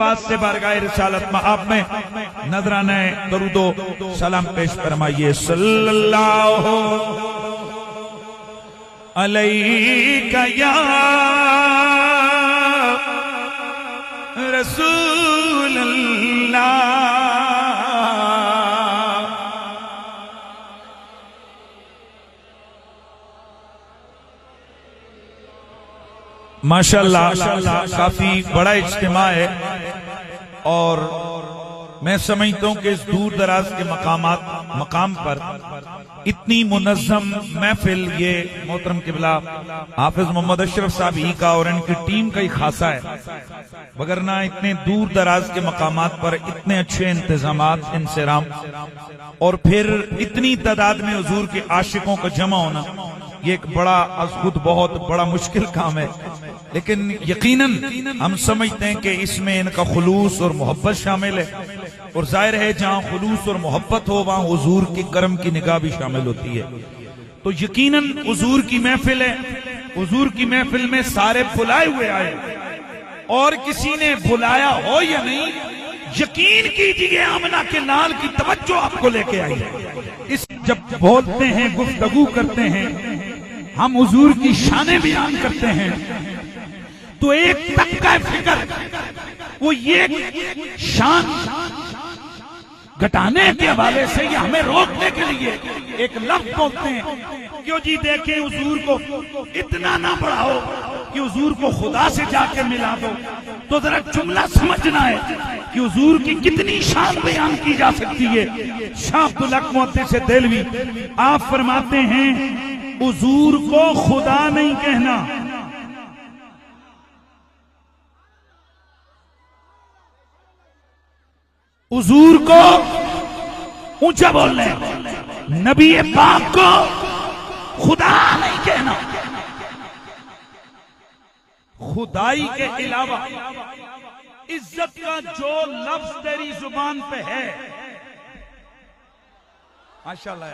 से बारगाह रिसालत आप में नजराने दरूदो सलाम पेश फरमाइए। सल्लल्लाहु अलैका या रसूल अल्लाह। माशाअल्लाह काफी बड़ा इज्तिमा है और मैं समझता हूं कि इस दूर दराज के मकाम पर इतनी मुनज़्ज़म महफिल ये मोहतरम किबला हाफिज मोहम्मद अशरफ साहब ही का और इनकी टीम का ही खासा है, वगरना इतने दूर दराज के मकामात पर इतने अच्छे इंतजामात इंसराम और फिर इतनी तादाद में हुजूर के आशिकों का जमा होना, ये एक बड़ा खुद बहुत बड़ा मुश्किल काम है। लेकिन यकीनन हम समझते हैं कि इसमें इनका खुलूस और मोहब्बत शामिल है और जाहिर है जहां खुलूस और मोहब्बत हो वहां हुजूर की करम की निगाह भी शामिल होती है। तो यकीनन हुजूर की महफिल है, हुजूर की महफिल में सारे बुलाए हुए आए और किसी ने बुलाया हो या नहीं, यकीन कीजिए आमना के लाल की तवज्जो आपको लेके आई है। इस जब बोलते हैं गुफ्तगू करते हैं हम हुजूर की शाने बयान करते हैं तो एक तबका फिक्र वो ये शान घटाने के हवाले से या हमें रोकने के लिए एक लफ्ज बोलते हैं, क्यों जी देखें हुजूर को इतना ना बढ़ाओ कि हुजूर को खुदा से जाके मिला दो। तो जरा जुमला समझना है कि हुजूर की कितनी शान बयान की जा सकती है। शाह अब्दुल हक मुहद्दिस देलवी आप फरमाते हैं हुजूर को खुदा नहीं कहना, हुजूर को ऊंचा बोलने, नबी पाक को खुदा नहीं कहना। खुदाई के अलावा इज्जत का जो लफ्ज तेरी जुबान पे है, माशाअल्लाह,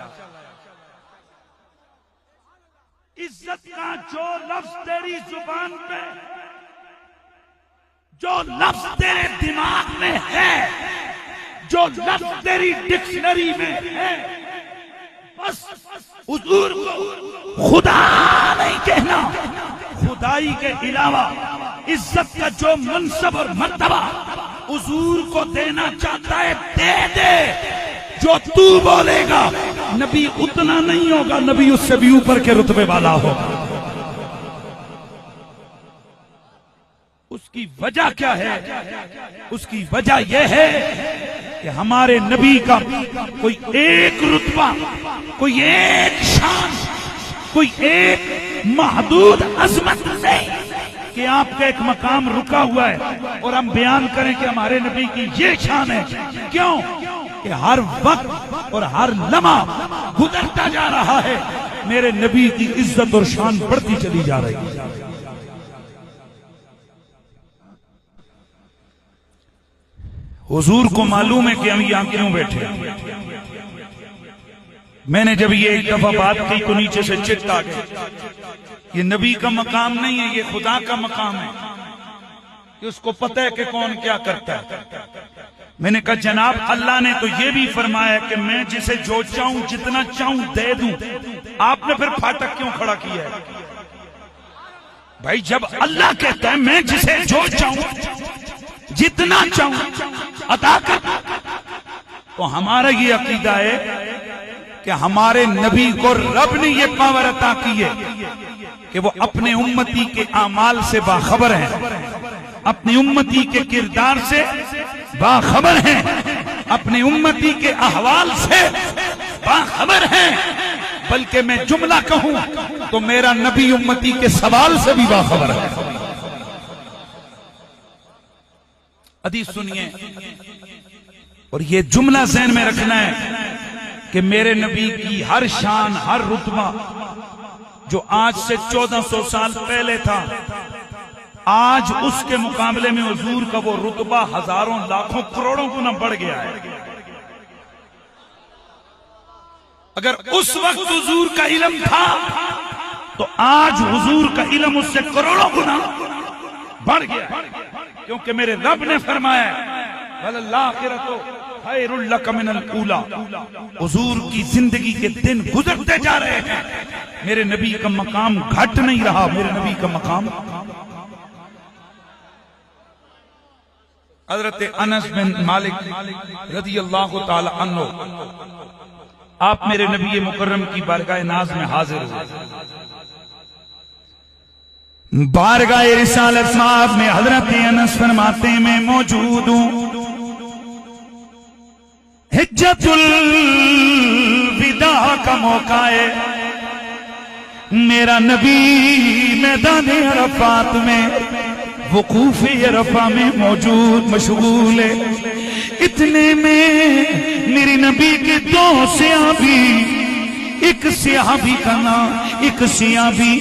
इज्जत का जो लफ्ज तेरी जुबान पे, जो लफ्ज तेरे दिमाग में है, जो लफ्ज तेरी डिक्शनरी में है, बस हुजूर को खुदा नहीं कहना। खुदाई के अलावा इज्जत का जो मनसब और मर्तबा हुजूर को देना चाहता है दे दे। जो तू बोलेगा नबी उतना नहीं होगा, नबी उससे भी ऊपर के रुतबे वाला होगा। उसकी वजह क्या है? उसकी वजह यह है कि हमारे नबी का कोई एक रुतबा, कोई एक शान, कोई एक महदूद अजमत नहीं कि आपका एक मकाम रुका हुआ है और हम बयान करें कि हमारे नबी की ये शान है। क्यों कि हर वक्त और हर लम्हा गुजरता जा रहा है, मेरे नबी की इज्जत और शान बढ़ती चली जा रही है। हुजूर को मालूम है कि हम यहां क्यों बैठे। मैंने जब ये एक दफा बात की तो नीचे से चित्त आ गई, ये नबी का मकाम नहीं है, ये खुदा का मकाम है कि उसको पता है कि कौन क्या करता है। मैंने कहा जनाब अल्लाह ने तो ये भी फरमाया कि मैं जिसे जो चाहूं जितना चाहूं दे दूं, आपने फिर फाटक क्यों खड़ा किया है? भाई जब अल्लाह कहता है मैं जिसे जो चाहूं जितना चाहूं अता कर, तो हमारा ये अकीदा है कि हमारे नबी को रब ने ये पावर अता की है कि वो अपने उम्मती के आमाल से बाखबर हैं, अपनी उम्मती के किरदार से बाखबर हैं, अपनी उम्मती के अहवाल से बाखबर हैं। बल्कि मैं जुमला कहूं तो मेरा नबी उम्मती के सवाल से भी बाखबर है। हदीस सुनिए और ये जुमला ज़हन में रखना है कि मेरे नबी की हर शान, हर रुतबा जो आज से 1400 साल पहले था, आज उसके मुकाबले में हुजूर का वो रुतबा हजारों लाखों करोड़ों गुना बढ़ गया है। अगर उस वक्त हुजूर का इल्म था तो आज हुजूर का इल्म उससे करोड़ों गुना बढ़ गया। क्योंकि मेरे रब ने फरमाया वल्लाखिरतु खैरुल लक मिनल ऊला। हुजूर की जिंदगी के दिन गुजरते जा रहे हैं, मेरे नबी का मकाम घट नहीं रहा। मेरे नबी का मकाम हजरत अनस बिन मालिक रज़ियल्लाहु ताला अन्हु, आप मेरे नबी मुकर्रम की बारगाह नाज में हाजिर हुए। बारगाह रिसालत साहब में हजरत अनस फरमाते मैं मौजूद हूं। हिज्जतुल विदा का मौका है, मेरा नबी मैदान अरफात में वकूफ अरफा में मौजूद मशगूल है। इतने में मेरे नबी के दो सहाबी, एक सहाबी का नाम, एक सहाबी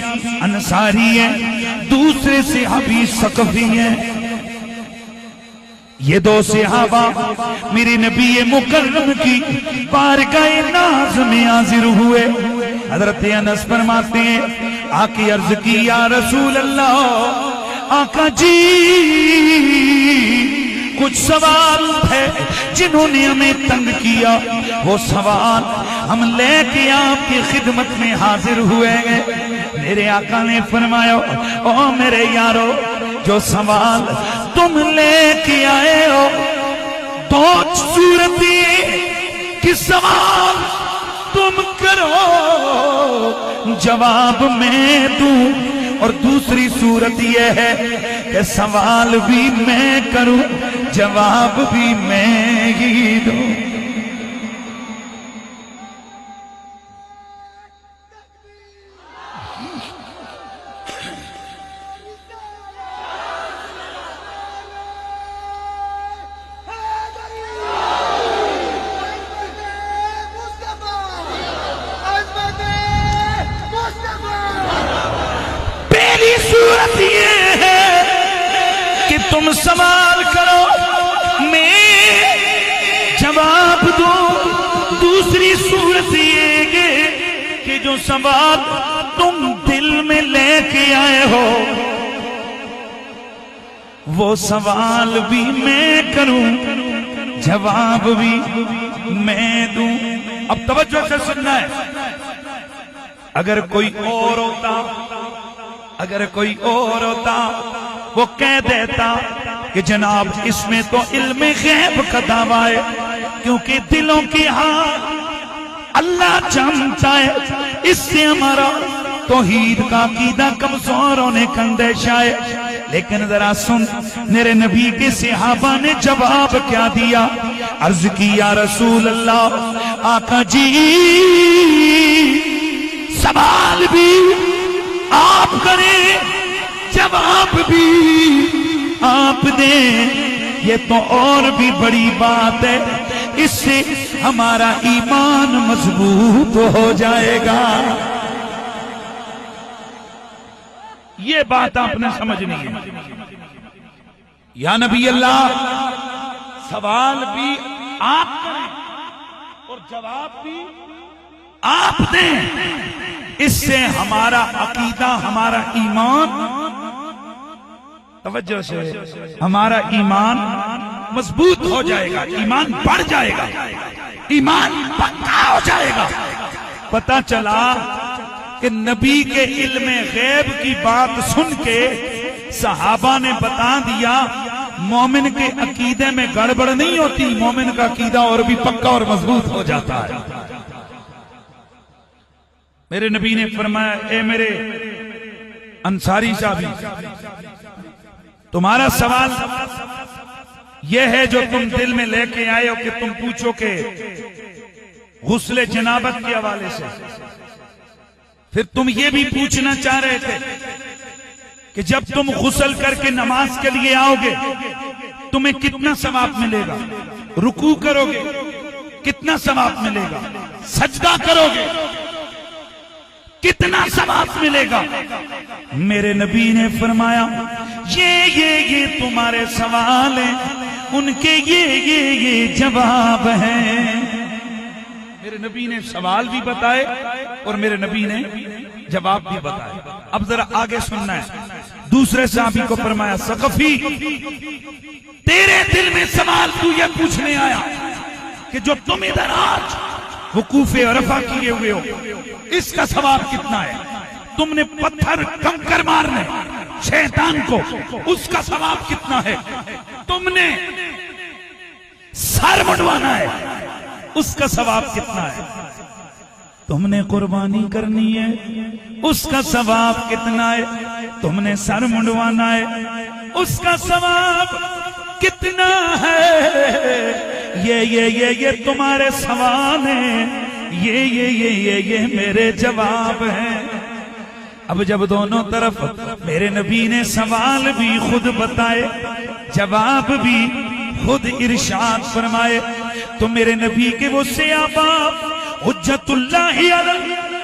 अंसारी है, दूसरे सहाबी सकफी है। ये दो सहाबा मेरे नबी मुकर्रम की बारगाह नाज में हाजिर हुए। हजरत अनस फरमाते हैं आके अर्ज की या रसूल अल्लाह, आका जी कुछ सवाल है जिन्होंने हमें तंग किया, वो सवाल हम लेके आपकी खिदमत में हाजिर हुए हैं। मेरे आका ने फरमाया ओ मेरे यारो, जो सवाल तुम लेके आए हो दो सूरत कि सवाल तुम करो जवाब मैं दूं, और दूसरी सूरत यह है कि सवाल भी मैं करूं जवाब भी मैं ही दूं। सूरत ये है कि तुम सवाल करो मैं जवाब दूं, दूसरी सूरत ये है कि जो सवाल तुम दिल में लेके आए हो वो सवाल भी मैं करूं जवाब भी मैं दूं। अब तवज्जो से सुनना है, अगर कोई और होता, अगर कोई और होता वो कह देता कि जनाब इसमें तो इल्म गैब का दावा है, क्योंकि दिलों की हाल अल्लाह जानता है, इससे हमारा तौहीद का अकीदा कमजोर होने का अंदेशा है। लेकिन जरा सुन, मेरे नबी के सहाबा ने जवाब क्या दिया। अर्ज की या रसूल अल्लाह, आका जी सवाल भी आप करें जवाब भी आप दें, ये तो और भी बड़ी बात है, इससे हमारा ईमान मजबूत हो जाएगा। ये बात आपने समझनी है। या नबी अल्लाह, सवाल भी आप करें और जवाब भी आप दें, इससे हमारा अकीदा, हमारा ईमान, तवज्जो से, हमारा ईमान मजबूत हो जाएगा, ईमान बढ़ जाएगा, ईमान पक्का हो जाएगा। पता चला कि नबी के इल्म गैब की बात सुन के सहाबा ने बता दिया मोमिन के अकीदे में गड़बड़ नहीं होती, मोमिन का अकीदा और भी पक्का और मजबूत हो जाता है। मेरे नबी ने फरमाया, ए मेरे अंसारी साहबी, तुम्हारा सवाल यह है जो तुम दिल में लेके आए हो कि तुम पूछो के गुस्ले जनाबत के हवाले से, फिर तुम ये भी पूछना चाह रहे थे कि जब तुम गुस्ल करके नमाज के लिए आओगे तुम्हें कितना सवाब मिलेगा, रुकू करोगे कितना सवाब मिलेगा, सजदा करोगे कितना सवाब मिलेगा। मेरे नबी ने फरमाया ये तुम्हारे सवाल हैं, उनके ये जवाब हैं। मेरे नबी ने सवाल भी बताए और मेरे नबी ने जवाब भी बताए। अब जरा आगे सुनना है। दूसरे साहबी को फरमाया, सकफी तेरे दिल में सवाल तू ये पूछने आया कि जो तुम इधर आज वकूफे अरफा किए हुए हो, इसका सवाब कितना है? तुमने पत्थर कंकर मारने शैतान को, उसका सवाब कितना है? तुमने सर मुंडवाना है, उसका सवाब कितना है? तुमने कुर्बानी करनी है, उसका सवाब कितना है? तुमने सर मुंडवाना है, उसका सवाब कितना है? ये तुम्हारे सवाल हैं, ये मेरे जवाब हैं। अब जब दोनों तरफ मेरे नबी ने सवाल भी खुद बताए, जवाब भी खुद इरशाद फरमाए, तो मेरे नबी के वो सहाबा हुज्जतुल्लाहि अलल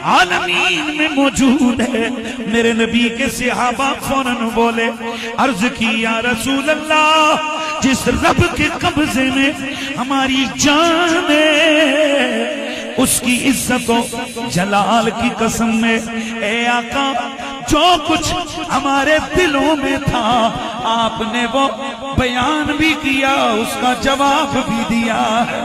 आलमीन में मौजूद है। मेरे नबी के सहाबा फौरन बोले, अर्ज की या रसूल अल्लाह, जिस रब के कब्जे में हमारी जान है, उसकी इज्जतों जलाल की कसम में ए आका, जो कुछ हमारे दिलों में था आपने वो बयान भी किया, उसका जवाब भी दिया है।